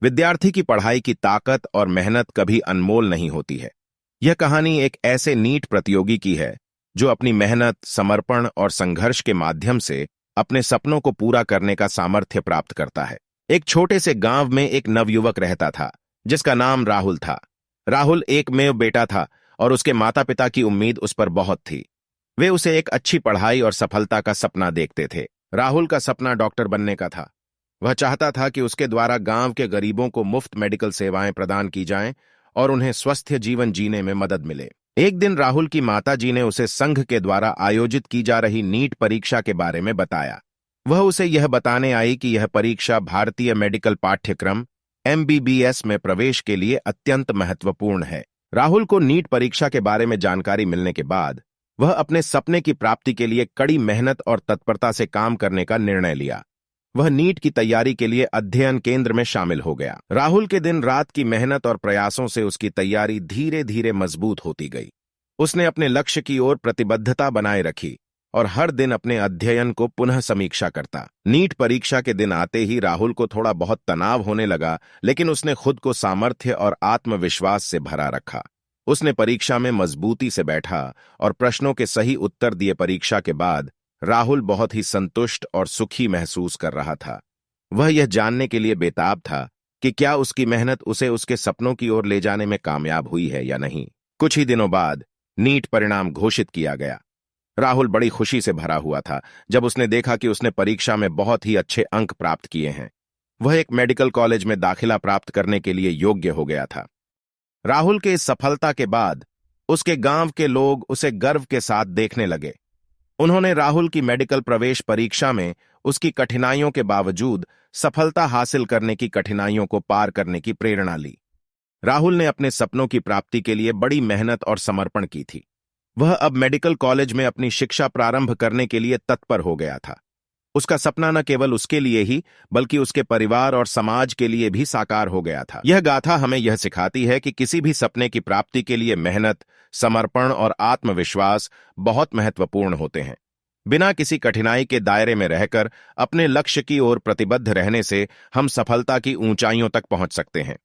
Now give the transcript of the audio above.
विद्यार्थी की पढ़ाई की ताकत और मेहनत कभी अनमोल नहीं होती है। यह कहानी एक ऐसे नीट प्रतियोगी की है जो अपनी मेहनत, समर्पण और संघर्ष के माध्यम से अपने सपनों को पूरा करने का सामर्थ्य प्राप्त करता है। एक छोटे से गांव में एक नवयुवक रहता था जिसका नाम राहुल था। राहुल एकमेव बेटा था और उसके माता पिता की उम्मीद उस पर बहुत थी। वे उसे एक अच्छी पढ़ाई और सफलता का सपना देखते थे। राहुल का सपना डॉक्टर बनने का था। वह चाहता था कि उसके द्वारा गांव के गरीबों को मुफ्त मेडिकल सेवाएं प्रदान की जाएं और उन्हें स्वस्थ जीवन जीने में मदद मिले। एक दिन राहुल की माताजी ने उसे संघ के द्वारा आयोजित की जा रही नीट परीक्षा के बारे में बताया। वह उसे यह बताने आई कि यह परीक्षा भारतीय मेडिकल पाठ्यक्रम MBBS में प्रवेश के लिए अत्यंत महत्वपूर्ण है। राहुल को नीट परीक्षा के बारे में जानकारी मिलने के बाद वह अपने सपने की प्राप्ति के लिए कड़ी मेहनत और तत्परता से काम करने का निर्णय लिया। वह नीट की तैयारी के लिए अध्ययन केंद्र में शामिल हो गया। राहुल के दिन रात की मेहनत और प्रयासों से उसकी तैयारी धीरे धीरे मजबूत होती गई। उसने अपने लक्ष्य की ओर प्रतिबद्धता बनाए रखी और हर दिन अपने अध्ययन को पुनः समीक्षा करता। नीट परीक्षा के दिन आते ही राहुल को थोड़ा बहुत तनाव होने लगा, लेकिन उसने खुद को सामर्थ्य और आत्मविश्वास से भरा रखा। उसने परीक्षा में मजबूती से बैठा और प्रश्नों के सही उत्तर दिए। परीक्षा के बाद राहुल बहुत ही संतुष्ट और सुखी महसूस कर रहा था। वह यह जानने के लिए बेताब था कि क्या उसकी मेहनत उसे उसके सपनों की ओर ले जाने में कामयाब हुई है या नहीं। कुछ ही दिनों बाद नीट परिणाम घोषित किया गया। राहुल बड़ी खुशी से भरा हुआ था जब उसने देखा कि उसने परीक्षा में बहुत ही अच्छे अंक प्राप्त किए हैं। वह एक मेडिकल कॉलेज में दाखिला प्राप्त करने के लिए योग्य हो गया था। राहुल के इस सफलता के बाद उसके गांव के लोग उसे गर्व के साथ देखने लगे। उन्होंने राहुल की मेडिकल प्रवेश परीक्षा में उसकी कठिनाइयों के बावजूद सफलता हासिल करने की कठिनाइयों को पार करने की प्रेरणा ली। राहुल ने अपने सपनों की प्राप्ति के लिए बड़ी मेहनत और समर्पण की थी। वह अब मेडिकल कॉलेज में अपनी शिक्षा प्रारंभ करने के लिए तत्पर हो गया था। उसका सपना न केवल उसके लिए ही बल्कि उसके परिवार और समाज के लिए भी साकार हो गया था। यह गाथा हमें यह सिखाती है कि किसी भी सपने की प्राप्ति के लिए मेहनत, समर्पण और आत्मविश्वास बहुत महत्वपूर्ण होते हैं। बिना किसी कठिनाई के दायरे में रहकर अपने लक्ष्य की ओर प्रतिबद्ध रहने से हम सफलता की ऊंचाइयों तक पहुंच सकते हैं।